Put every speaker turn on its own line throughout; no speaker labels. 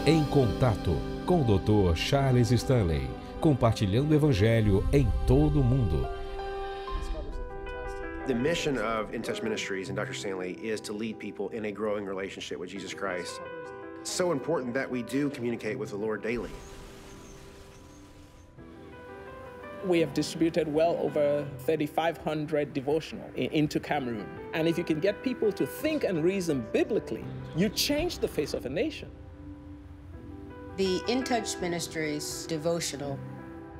Em Contato, com o Dr. Charles Stanley, compartilhando o Evangelho em todo o mundo.
The mission of In Touch Ministries and Dr. Stanley is to lead people in a growing relationship with Jesus Christ. It's so important that we do communicate with the Lord daily.
We have distributed well over 3,500 devotional into Cameroon. And if you can get people to think and reason biblically, you change the face of a nation.
The In Touch Ministries devotional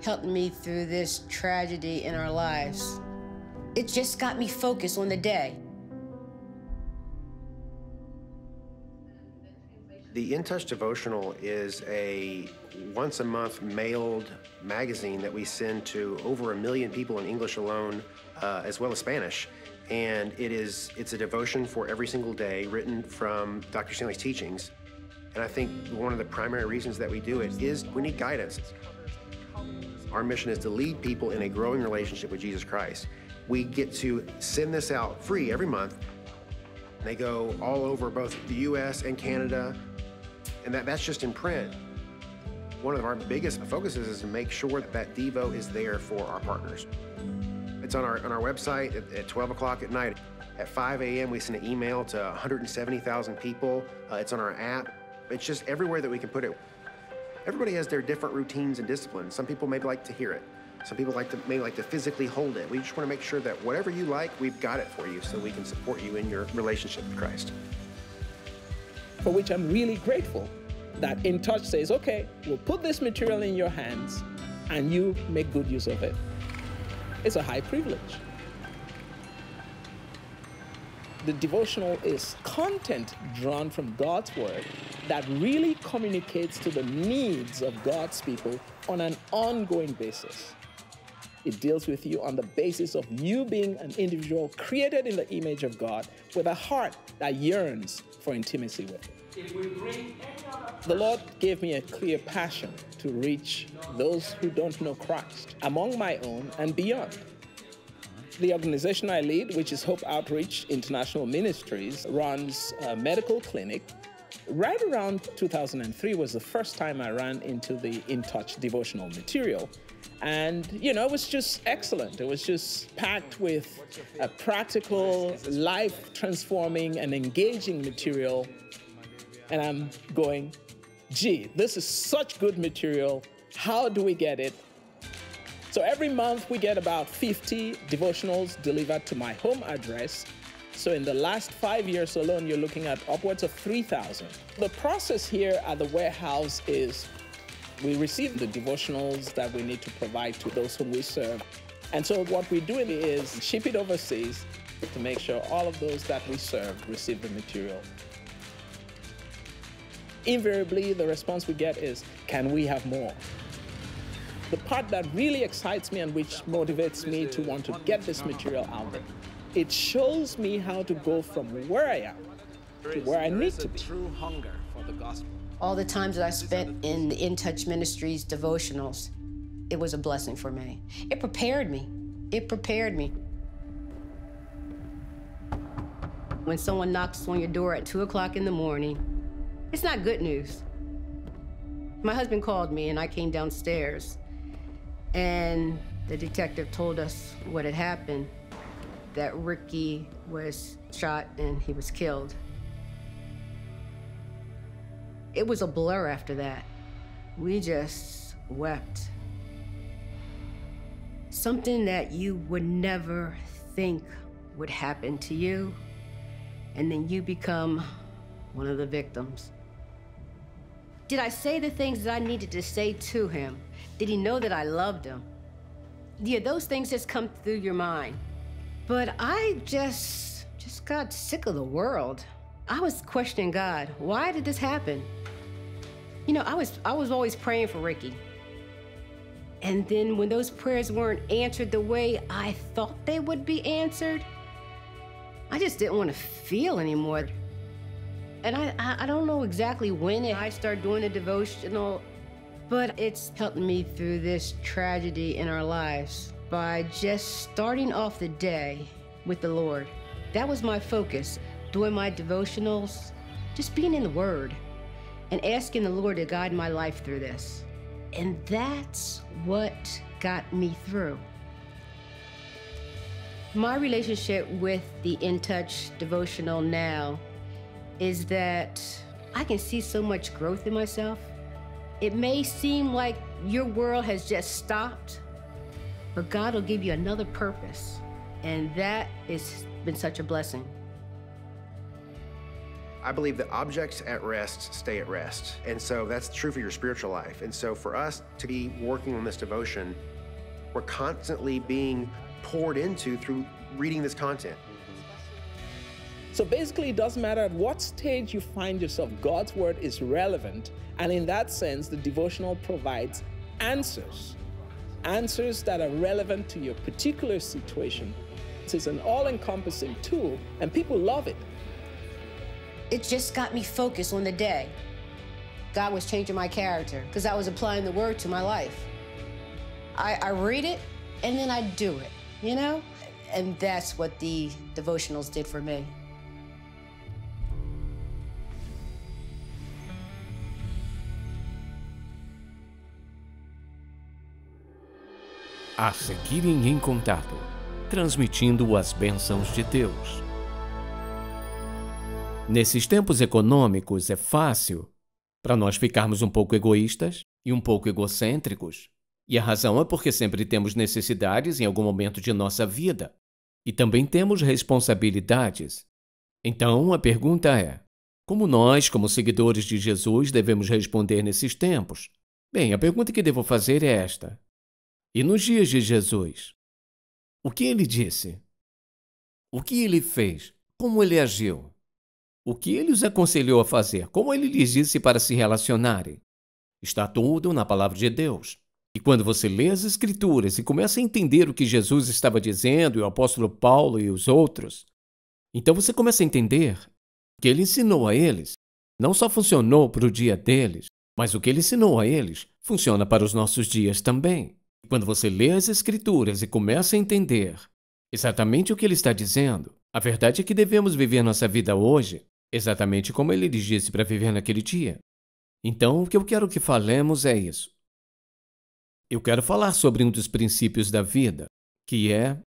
helped me through this tragedy in our lives. It just got me focused on the day.
The In Touch devotional is a once-a-month mailed magazine that we send to over 1 million people in English alone, as well as Spanish. And it's a devotion for every single day, written from Dr. Stanley's teachings. And I think one of the primary reasons that we do it is we need guidance. Our mission is to lead people in a growing relationship with Jesus Christ. We get to send this out free every month. They go all over both the US and Canada, and that's just in print. One of our biggest focuses is to make sure that Devo is there for our partners. It's on our website at 12 o'clock at night. At 5 a.m. we send an email to 170,000 people. It's on our app. It's just everywhere that we can put it. Everybody has their different routines and disciplines. Some people may like to hear it. Some people may like to physically hold it. We just want to make sure that whatever you like, we've got it for you so we can support you in your relationship with Christ.
For which I'm really grateful that In Touch says, okay, we'll put this material in your hands and you make good use of it. It's a high privilege. The devotional is content drawn from God's Word that really communicates to the needs of God's people on an ongoing basis. It deals with you on the basis of you being an individual created in the image of God with a heart that yearns for intimacy with Him. The Lord gave me a clear passion to reach those who don't know Christ, among my own and beyond. The organization I lead, which is Hope Outreach International Ministries, runs a medical clinic. Right around 2003 was the first time I ran into the In Touch devotional material. And, you know, it was just excellent. It was just packed with a practical, life-transforming and engaging material. And I'm going, gee, this is such good material. How do we get it? So every month we get about 50 devotionals delivered to my home address. So in the last 5 years alone, you're looking at upwards of 3,000. The process here at the warehouse is we receive the devotionals that we need to provide to those whom we serve. And so what we do is ship it overseas to make sure all of those that we serve receive the material. Invariably, the response we get is, can we have more? The part that really excites me and which motivates me to want to get this material out there, it shows me how to go from where I am to where I need to be.
True hunger for the gospel.
All the times that I spent in the In Touch Ministries devotionals, it was a blessing for me. It prepared me. It prepared me. When someone knocks on your door at 2 o'clock in the morning, it's not good news. My husband called me and I came downstairs and the detective told us what had happened, that Ricky was shot and he was killed. It was a blur after that. We just wept. Something that you would never think would happen to you, and then you become one of the victims. Did I say the things that I needed to say to him? Did he know that I loved him? Yeah, those things just come through your mind. But I just got sick of the world. I was questioning God. Why did this happen? You know, I was always praying for Ricky. And then when those prayers weren't answered the way I thought they would be answered, I just didn't want to feel anymore. And I don't know exactly when I started doing a devotional, but it's helped me through this tragedy in our lives by just starting off the day with the Lord. That was my focus, doing my devotionals, just being in the Word. and asking the Lord to guide my life through this. And that's what got me through. My relationship with the In Touch devotional now is that I can see so much growth in myself. It may seem like your world has just stopped, but God will give you another purpose. And that has been such a blessing.
I believe that objects at rest stay at rest. And so that's true for your spiritual life. And so for us to be working on this devotion, we're constantly being poured into through reading this content.
So basically, it doesn't matter at what stage you find yourself, God's word is relevant. And in that sense, the devotional provides answers. Answers that are relevant to your particular situation. It's an all-encompassing tool, and people love it.
It just got me focused on the day. God was changing my character because I was applying the word to my life. I read it, and then I do it, you know? And that's what the devotionals did for me.
A seguirem em contato, transmitindo as bênçãos de Deus. Nesses tempos econômicos é fácil para nós ficarmos um pouco egoístas e um pouco egocêntricos. E a razão é porque sempre temos necessidades em algum momento de nossa vida. E também temos responsabilidades. Então a pergunta é: como nós, como seguidores de Jesus, devemos responder nesses tempos? Bem, a pergunta que devo fazer é esta. E nos dias de Jesus, o que ele disse? O que ele fez? Como ele agiu? O que ele os aconselhou a fazer? Como ele lhes disse para se relacionarem? Está tudo na palavra de Deus. E quando você lê as Escrituras e começa a entender o que Jesus estava dizendo, e o apóstolo Paulo e os outros, então você começa a entender que ele ensinou a eles não só funcionou para o dia deles, mas o que ele ensinou a eles funciona para os nossos dias também. E quando você lê as Escrituras e começa a entender exatamente o que ele está dizendo, a verdade é que devemos viver nossa vida hoje exatamente como ele lhes disse para viver naquele dia. Então, o que eu quero que falemos é isso. Eu quero falar sobre um dos princípios da vida, que é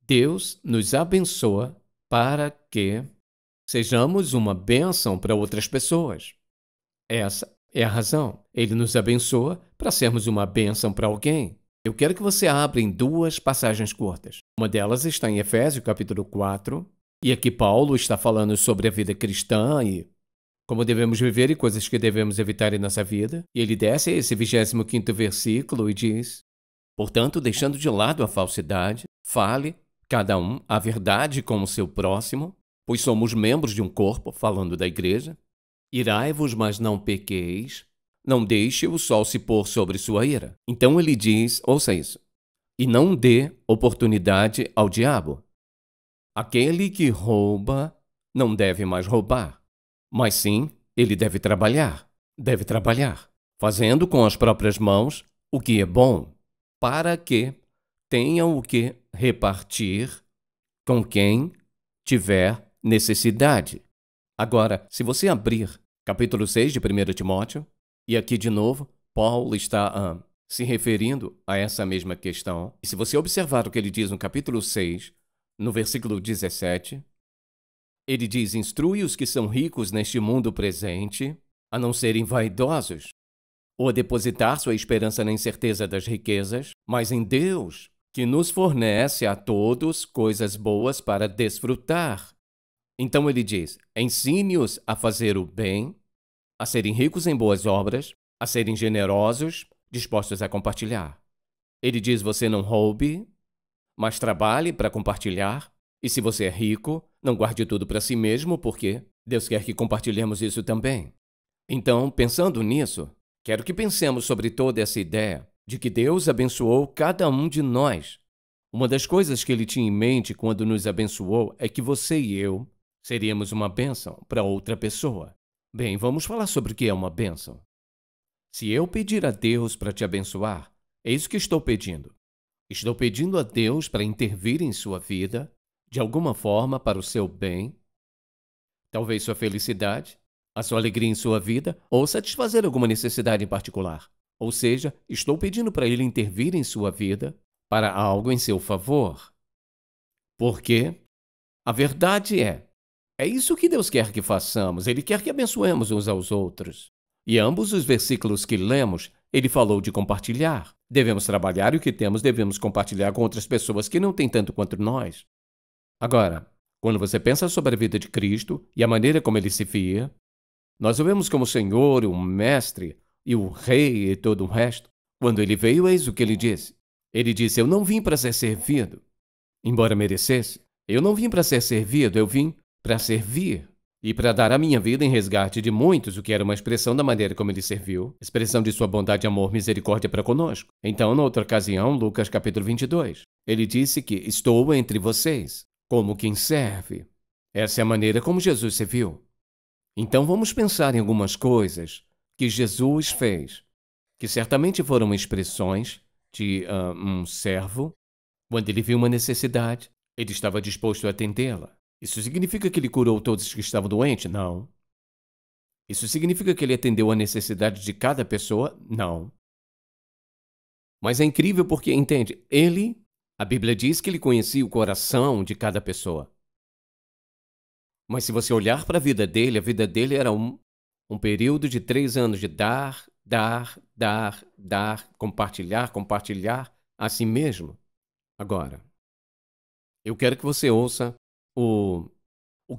Deus nos abençoa para que sejamos uma bênção para outras pessoas. Essa é a razão. Ele nos abençoa para sermos uma bênção para alguém. Eu quero que você abra em duas passagens curtas. Uma delas está em Efésios, capítulo 4, e aqui Paulo está falando sobre a vida cristã e como devemos viver e coisas que devemos evitar em nossa vida. E ele desce a esse 25º versículo e diz: portanto, deixando de lado a falsidade, fale, cada um, a verdade com o seu próximo, pois somos membros de um corpo, falando da igreja. Irai-vos, mas não pequeis, não deixe o sol se pôr sobre sua ira. Então ele diz, ouça isso, e não dê oportunidade ao diabo. Aquele que rouba não deve mais roubar, mas sim, ele deve trabalhar, fazendo com as próprias mãos o que é bom, para que tenham o que repartir com quem tiver necessidade. Agora, se você abrir capítulo 6 de 1 Timóteo, e aqui de novo, Paulo está se referindo a essa mesma questão. E se você observar o que ele diz no capítulo 6, no versículo 17, ele diz: instrui os que são ricos neste mundo presente a não serem vaidosos, ou a depositar sua esperança na incerteza das riquezas, mas em Deus, que nos fornece a todos coisas boas para desfrutar. Então ele diz: ensine-os a fazer o bem, a serem ricos em boas obras, a serem generosos, dispostos a compartilhar. Ele diz: você não roube, mas trabalhe para compartilhar. E se você é rico, não guarde tudo para si mesmo, porque Deus quer que compartilhemos isso também. Então, pensando nisso, quero que pensemos sobre toda essa ideia de que Deus abençoou cada um de nós. Uma das coisas que ele tinha em mente quando nos abençoou é que você e eu seríamos uma bênção para outra pessoa. Bem, vamos falar sobre o que é uma bênção. Se eu pedir a Deus para te abençoar, é isso que estou pedindo. Estou pedindo a Deus para intervir em sua vida, de alguma forma para o seu bem, talvez sua felicidade, a sua alegria em sua vida ou satisfazer alguma necessidade em particular. Ou seja, estou pedindo para Ele intervir em sua vida para algo em seu favor. Porque a verdade é isso que Deus quer que façamos. Ele quer que abençoemos uns aos outros. E ambos os versículos que lemos, ele falou de compartilhar. Devemos trabalhar e o que temos devemos compartilhar com outras pessoas que não têm tanto quanto nós. Agora, quando você pensa sobre a vida de Cristo e a maneira como ele se via, nós o vemos como o Senhor, o Mestre e o Rei e todo o resto. Quando ele veio, eis o que ele disse. Ele disse, eu não vim para ser servido, embora merecesse. Eu não vim para ser servido, eu vim para servir e para dar a minha vida em resgate de muitos, o que era uma expressão da maneira como ele serviu, expressão de sua bondade, amor, misericórdia para conosco. Então, na outra ocasião, Lucas capítulo 22, ele disse que estou entre vocês, como quem serve. Essa é a maneira como Jesus se viu. Então, vamos pensar em algumas coisas que Jesus fez, que certamente foram expressões de um servo. Quando ele viu uma necessidade, ele estava disposto a atendê-la. Isso significa que ele curou todos que estavam doentes? Não. Isso significa que ele atendeu a necessidade de cada pessoa? Não. Mas é incrível porque, entende, a Bíblia diz que ele conhecia o coração de cada pessoa. Mas se você olhar para a vida dele era um período de 3 anos de dar, compartilhar a si mesmo. Agora, eu quero que você ouça o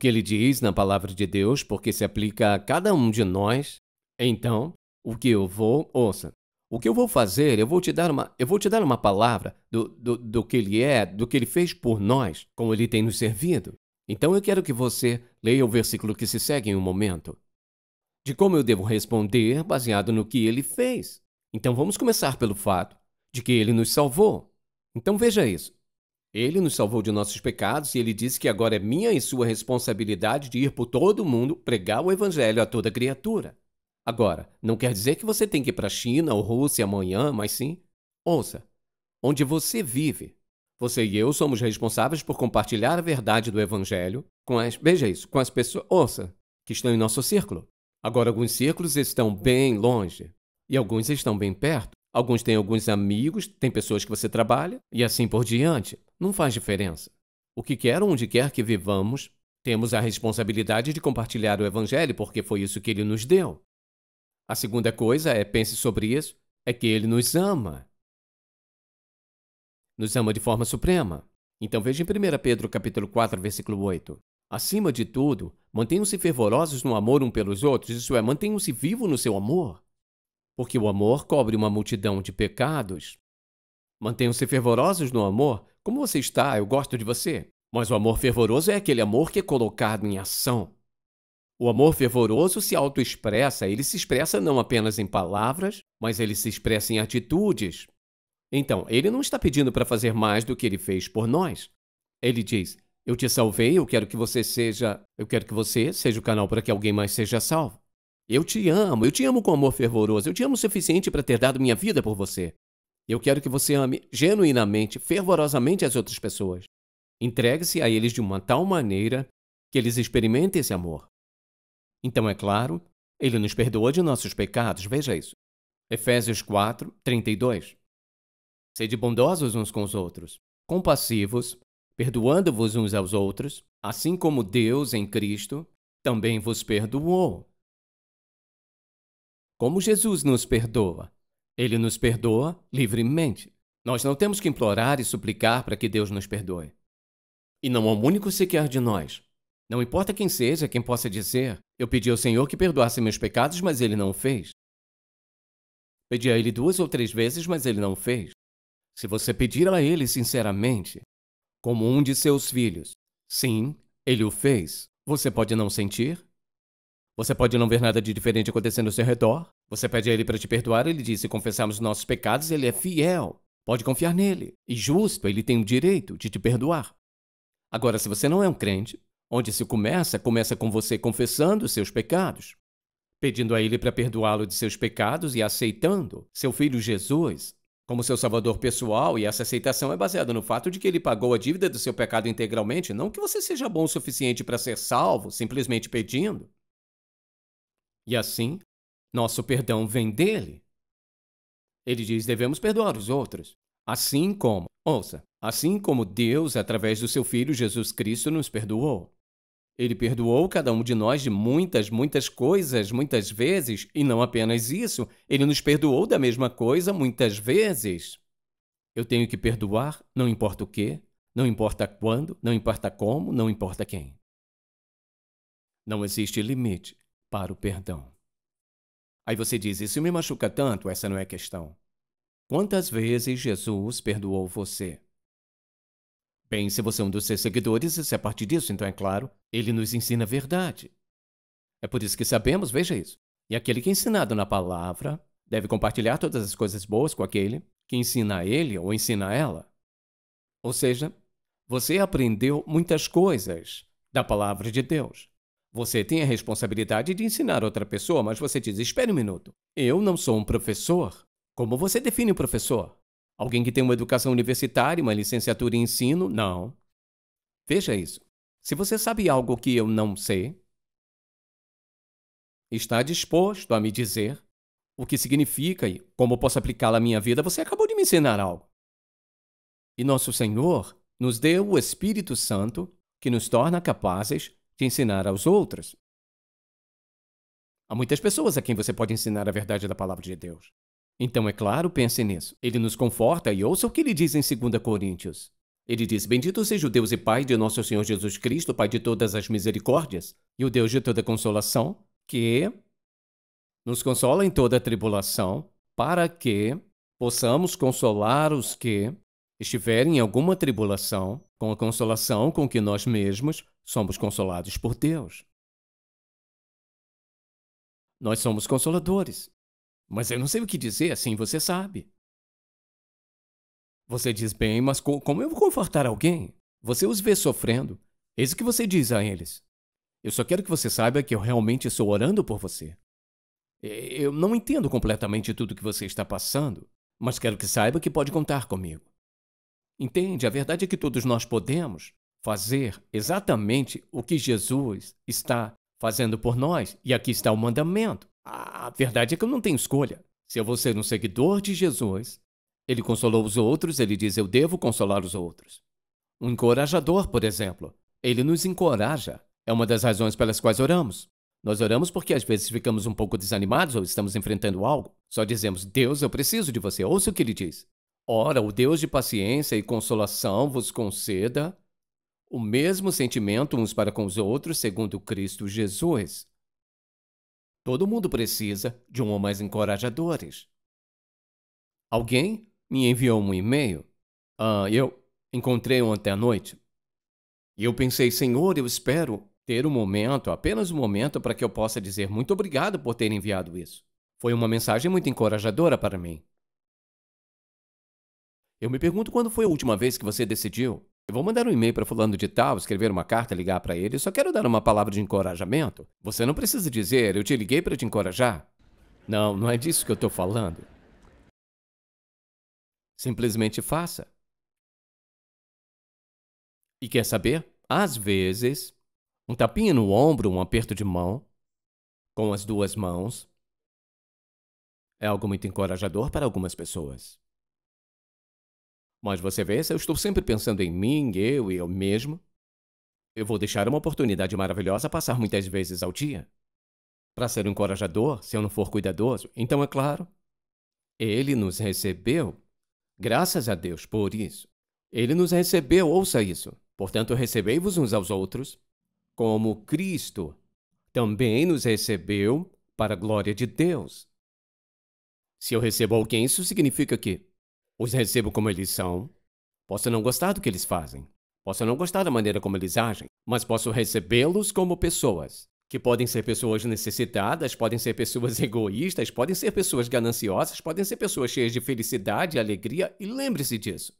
que ele diz na palavra de Deus, porque se aplica a cada um de nós. Então, o que eu vou fazer, eu vou te dar uma palavra do que ele é, do que ele fez por nós, como ele tem nos servido. Então eu quero que você leia o versículo que se segue em um momento, de como eu devo responder baseado no que ele fez. Então vamos começar pelo fato de que ele nos salvou. Então veja isso. Ele nos salvou de nossos pecados e ele disse que agora é minha e sua responsabilidade de ir por todo o mundo pregar o evangelho a toda criatura. Agora, não quer dizer que você tem que ir para a China ou Rússia amanhã, mas sim, ouça, onde você vive. Você e eu somos responsáveis por compartilhar a verdade do evangelho com as pessoas, que estão em nosso círculo. Agora, alguns círculos estão bem longe e alguns estão bem perto. Alguns têm alguns amigos, tem pessoas que você trabalha e assim por diante. Não faz diferença. O que quer ou onde quer que vivamos, temos a responsabilidade de compartilhar o evangelho porque foi isso que ele nos deu. A segunda coisa pense sobre isso, é que ele nos ama. Nos ama de forma suprema. Então veja em 1 Pedro capítulo 4, versículo 8. Acima de tudo, mantenham-se fervorosos no amor um pelos outros, isso é, mantenham-se vivos no seu amor. Porque o amor cobre uma multidão de pecados. Mantenham-se fervorosos no amor. Como você está? Eu gosto de você. Mas o amor fervoroso é aquele amor que é colocado em ação. O amor fervoroso se autoexpressa. Ele se expressa não apenas em palavras, mas ele se expressa em atitudes. Então, ele não está pedindo para fazer mais do que ele fez por nós. Ele diz, eu te salvei, eu quero que você seja o canal para que alguém mais seja salvo. Eu te amo com amor fervoroso, eu te amo o suficiente para ter dado minha vida por você. Eu quero que você ame genuinamente, fervorosamente as outras pessoas. Entregue-se a eles de uma tal maneira que eles experimentem esse amor. Então, é claro, ele nos perdoa de nossos pecados, veja isso. Efésios 4, 32. Sede bondosos uns com os outros, compassivos, perdoando-vos uns aos outros, assim como Deus em Cristo também vos perdoou. Como Jesus nos perdoa? Ele nos perdoa livremente. Nós não temos que implorar e suplicar para que Deus nos perdoe. E não há um único sequer de nós. Não importa quem seja, quem possa dizer, eu pedi ao Senhor que perdoasse meus pecados, mas Ele não o fez. Pedi a Ele 2 ou 3 vezes, mas Ele não o fez. Se você pedir a Ele sinceramente, como um de seus filhos, sim, Ele o fez, você pode não sentir? Você pode não ver nada de diferente acontecendo ao seu redor? Você pede a Ele para te perdoar, Ele diz, se confessarmos nossos pecados, Ele é fiel. Pode confiar nele. E justo, Ele tem o direito de te perdoar. Agora, se você não é um crente, onde se começa com você confessando os seus pecados, pedindo a Ele para perdoá-lo de seus pecados e aceitando seu Filho Jesus como seu salvador pessoal, e essa aceitação é baseada no fato de que Ele pagou a dívida do seu pecado integralmente, não que você seja bom o suficiente para ser salvo, simplesmente pedindo. E assim, nosso perdão vem dele. Ele diz: devemos perdoar os outros. Assim como, ouça, assim como Deus, através do seu Filho Jesus Cristo, nos perdoou. Ele perdoou cada um de nós de muitas, muitas coisas, muitas vezes, e não apenas isso, ele nos perdoou da mesma coisa muitas vezes. Eu tenho que perdoar, não importa o quê, não importa quando, não importa como, não importa quem. Não existe limite para o perdão. Aí você diz: isso me machuca tanto, essa não é a questão. Quantas vezes Jesus perdoou você? Bem, se você é um dos seus seguidores, isso é parte disso, então é claro, ele nos ensina a verdade. É por isso que sabemos, veja isso. E aquele que é ensinado na palavra deve compartilhar todas as coisas boas com aquele que ensina a ele ou ensina a ela. Ou seja, você aprendeu muitas coisas da palavra de Deus. Você tem a responsabilidade de ensinar outra pessoa, mas você diz: espere um minuto, eu não sou um professor. Como você define um professor? Alguém que tem uma educação universitária, uma licenciatura em ensino? Não. Veja isso. Se você sabe algo que eu não sei, está disposto a me dizer o que significa e como posso aplicá-lo à minha vida, você acabou de me ensinar algo. E nosso Senhor nos deu o Espírito Santo que nos torna capazes de ensinar aos outros. Há muitas pessoas a quem você pode ensinar a verdade da palavra de Deus. Então, é claro, pense nisso. Ele nos conforta e ouça o que ele diz em 2 Coríntios. Ele diz: bendito seja o Deus e Pai de nosso Senhor Jesus Cristo, Pai de todas as misericórdias, e o Deus de toda consolação, que nos consola em toda tribulação, para que possamos consolar os que estiverem em alguma tribulação, com a consolação com que nós mesmos somos consolados por Deus. Nós somos consoladores. Mas eu não sei o que dizer, assim você sabe. Você diz: bem, mas como eu vou confortar alguém? Você os vê sofrendo. Eis o que você diz a eles: eu só quero que você saiba que eu realmente estou orando por você. Eu não entendo completamente tudo o que você está passando, mas quero que saiba que pode contar comigo. Entende? A verdade é que todos nós podemos fazer exatamente o que Jesus está fazendo por nós. E aqui está o mandamento. A verdade é que eu não tenho escolha. Se eu vou ser um seguidor de Jesus, ele consolou os outros, ele diz: eu devo consolar os outros. Um encorajador, por exemplo, ele nos encoraja. É uma das razões pelas quais oramos. Nós oramos porque às vezes ficamos um pouco desanimados ou estamos enfrentando algo. Só dizemos: Deus, eu preciso de você. Ouça o que ele diz. Ora, o Deus de paciência e consolação vos conceda o mesmo sentimento uns para com os outros, segundo Cristo Jesus. Todo mundo precisa de um ou mais encorajadores. Alguém me enviou um e-mail. Eu encontrei ontem à noite. E eu pensei: Senhor, eu espero ter um momento, apenas um momento, para que eu possa dizer muito obrigado por ter enviado isso. Foi uma mensagem muito encorajadora para mim. Eu me pergunto quando foi a última vez que você decidiu: eu vou mandar um e-mail para fulano de tal, escrever uma carta, ligar para ele, eu só quero dar uma palavra de encorajamento. Você não precisa dizer: eu te liguei para te encorajar. Não, não é disso que eu estou falando. Simplesmente faça. E quer saber? Às vezes, um tapinha no ombro, um aperto de mão, com as duas mãos, é algo muito encorajador para algumas pessoas. Mas você vê, se eu estou sempre pensando em mim, eu e eu mesmo, eu vou deixar uma oportunidade maravilhosa passar muitas vezes ao dia. Para ser um encorajador, se eu não for cuidadoso, então é claro, ele nos recebeu. Graças a Deus por isso. Ele nos recebeu, ouça isso. Portanto, recebei-vos uns aos outros, como Cristo também nos recebeu para a glória de Deus. Se eu recebo alguém, isso significa que os recebo como eles são. Posso não gostar do que eles fazem. Posso não gostar da maneira como eles agem. Mas posso recebê-los como pessoas. Que podem ser pessoas necessitadas, podem ser pessoas egoístas, podem ser pessoas gananciosas, podem ser pessoas cheias de felicidade e alegria. E lembre-se disso.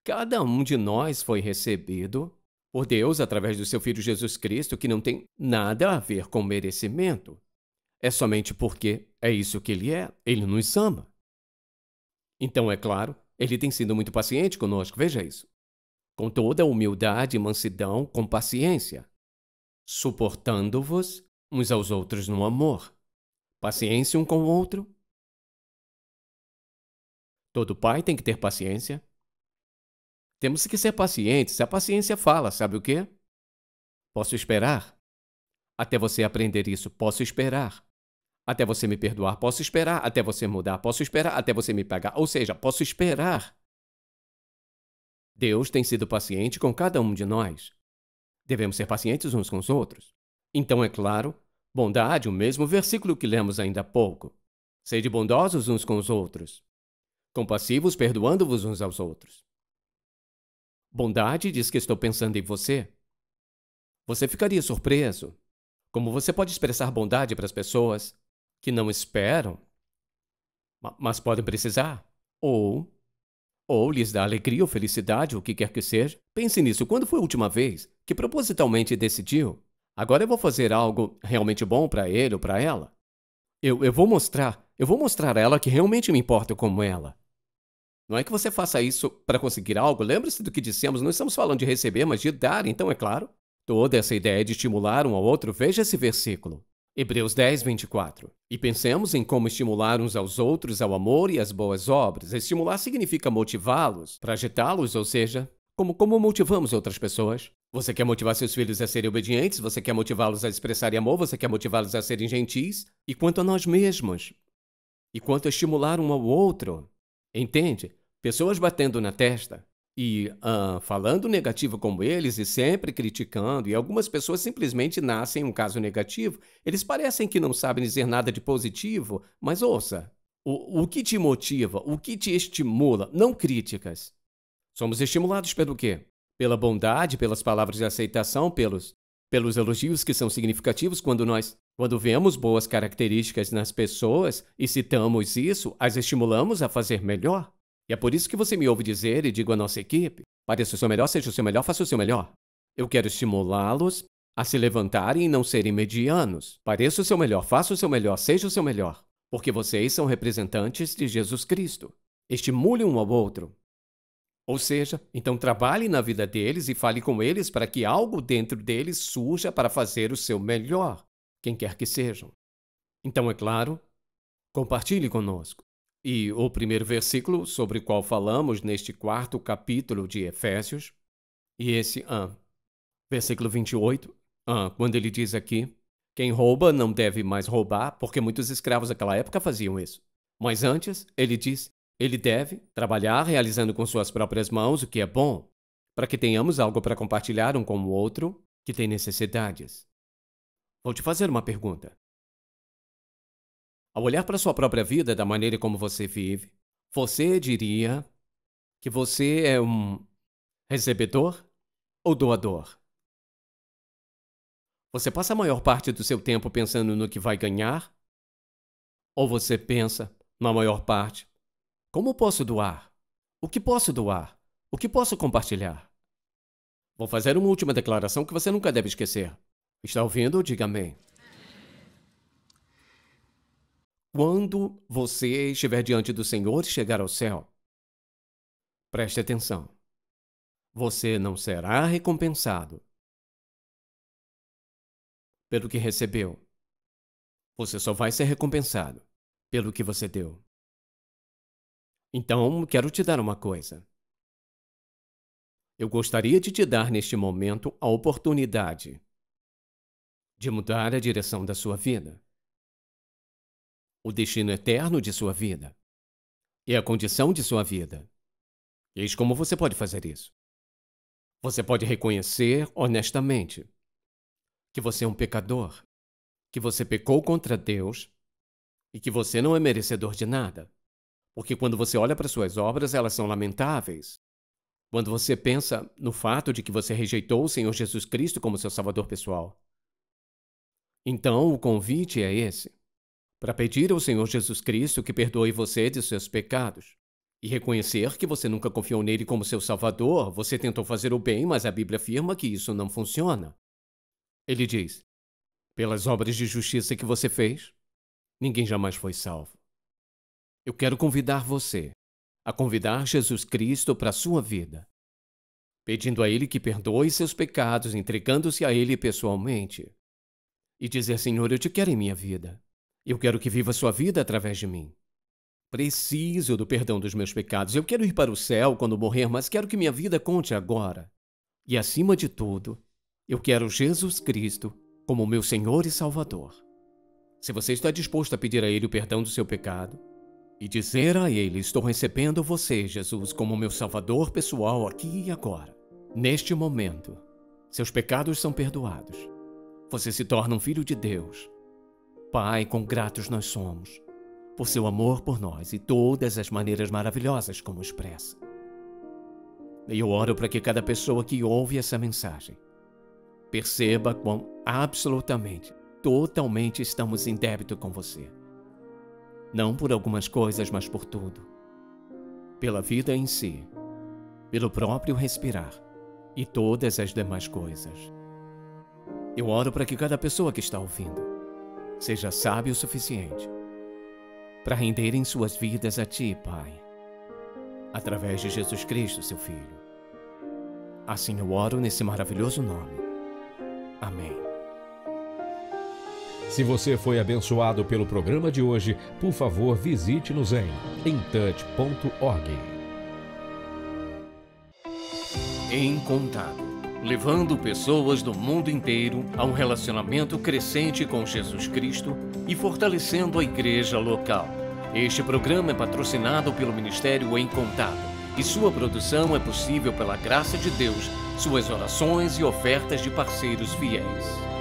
Cada um de nós foi recebido por Deus através do seu Filho Jesus Cristo, que não tem nada a ver com merecimento. É somente porque é isso que ele é. Ele nos ama. Então, é claro, ele tem sido muito paciente conosco, veja isso. Com toda a humildade e mansidão, com paciência, suportando-vos uns aos outros no amor. Paciência um com o outro. Todo pai tem que ter paciência. Temos que ser pacientes. A paciência fala, sabe o quê? Posso esperar até você aprender isso. Posso esperar até você me perdoar. Posso esperar até você mudar. Posso esperar até você me pagar. Ou seja, posso esperar. Deus tem sido paciente com cada um de nós. Devemos ser pacientes uns com os outros. Então, é claro, bondade, o mesmo versículo que lemos ainda há pouco. Sede bondosos uns com os outros, compassivos, perdoando-vos uns aos outros. Bondade diz que estou pensando em você. Você ficaria surpreso como você pode expressar bondade para as pessoas que não esperam, mas podem precisar. Ou lhes dá alegria ou felicidade, o que quer que seja. Pense nisso. Quando foi a última vez que propositalmente decidiu: agora eu vou fazer algo realmente bom para ele ou para ela? Eu vou mostrar a ela que realmente me importo como ela. Não é que você faça isso para conseguir algo. Lembre-se do que dissemos. Não estamos falando de receber, mas de dar. Então, é claro, toda essa ideia de estimular um ao outro. Veja esse versículo. Hebreus 10, 24. E pensemos em como estimular uns aos outros ao amor e às boas obras. Estimular significa motivá-los, para agitá-los, ou seja, como motivamos outras pessoas. Você quer motivar seus filhos a serem obedientes, você quer motivá-los a expressarem amor, você quer motivá-los a serem gentis. E quanto a nós mesmos? E quanto a estimular um ao outro? Entende? Pessoas batendo na testa e falando negativo como eles e sempre criticando, e algumas pessoas simplesmente nascem um caso negativo. Eles parecem que não sabem dizer nada de positivo, mas ouça, o que te motiva, o que te estimula, não críticas. Somos estimulados pelo quê? Pela bondade, pelas palavras de aceitação, pelos elogios que são significativos quando vemos boas características nas pessoas e citamos isso, as estimulamos a fazer melhor. E é por isso que você me ouve dizer e digo à nossa equipe: pareça o seu melhor, seja o seu melhor, faça o seu melhor. Eu quero estimulá-los a se levantarem e não serem medianos. Pareça o seu melhor, faça o seu melhor, seja o seu melhor. Porque vocês são representantes de Jesus Cristo. Estimule um ao outro. Ou seja, então trabalhe na vida deles e fale com eles para que algo dentro deles surja para fazer o seu melhor, quem quer que sejam. Então, é claro, compartilhe conosco. E o primeiro versículo sobre o qual falamos neste 4º capítulo de Efésios, e esse versículo 28, quando ele diz aqui: quem rouba não deve mais roubar, porque muitos escravos daquela época faziam isso. Mas antes, ele diz: ele deve trabalhar realizando com suas próprias mãos o que é bom, para que tenhamos algo para compartilhar um com o outro que tem necessidades. Vou te fazer uma pergunta. Ao olhar para a sua própria vida, da maneira como você vive, você diria que você é um recebedor ou doador? Você passa a maior parte do seu tempo pensando no que vai ganhar? Ou você pensa, na maior parte, como posso doar? O que posso doar? O que posso compartilhar? Vou fazer uma última declaração que você nunca deve esquecer. Está ouvindo? Diga amém. Quando você estiver diante do Senhor e chegar ao céu, preste atenção. Você não será recompensado pelo que recebeu. Você só vai ser recompensado pelo que você deu. Então, quero te dar uma coisa. Eu gostaria de te dar neste momento a oportunidade de mudar a direção da sua vida, o destino eterno de sua vida e a condição de sua vida. Eis como você pode fazer isso. Você pode reconhecer honestamente que você é um pecador, que você pecou contra Deus e que você não é merecedor de nada. Porque quando você olha para suas obras, elas são lamentáveis. Quando você pensa no fato de que você rejeitou o Senhor Jesus Cristo como seu salvador pessoal. Então, o convite é esse: para pedir ao Senhor Jesus Cristo que perdoe você de seus pecados e reconhecer que você nunca confiou nele como seu salvador. Você tentou fazer o bem, mas a Bíblia afirma que isso não funciona. Ele diz: pelas obras de justiça que você fez, ninguém jamais foi salvo. Eu quero convidar você a convidar Jesus Cristo para a sua vida, pedindo a Ele que perdoe seus pecados, entregando-se a Ele pessoalmente, e dizer: Senhor, eu te quero em minha vida. Eu quero que viva sua vida através de mim. Preciso do perdão dos meus pecados. Eu quero ir para o céu quando morrer, mas quero que minha vida conte agora. E acima de tudo, eu quero Jesus Cristo como meu Senhor e Salvador. Se você está disposto a pedir a Ele o perdão do seu pecado e dizer a Ele: estou recebendo você, Jesus, como meu Salvador pessoal aqui e agora, neste momento, seus pecados são perdoados. Você se torna um filho de Deus. Pai, quão gratos nós somos por seu amor por nós e todas as maneiras maravilhosas como expressa. E eu oro para que cada pessoa que ouve essa mensagem perceba quão absolutamente, totalmente estamos em débito com você. Não por algumas coisas, mas por tudo. Pela vida em si, pelo próprio respirar e todas as demais coisas. Eu oro para que cada pessoa que está ouvindo seja sábio o suficiente para renderem suas vidas a Ti, Pai, através de Jesus Cristo, seu Filho. Assim eu oro nesse maravilhoso nome. Amém.
Se você foi abençoado pelo programa de hoje, por favor, visite-nos em intouch.org.
Em Contato, levando pessoas do mundo inteiro a um relacionamento crescente com Jesus Cristo e fortalecendo a igreja local. Este programa é patrocinado pelo Ministério Em Contato e sua produção é possível pela graça de Deus, suas orações e ofertas de parceiros fiéis.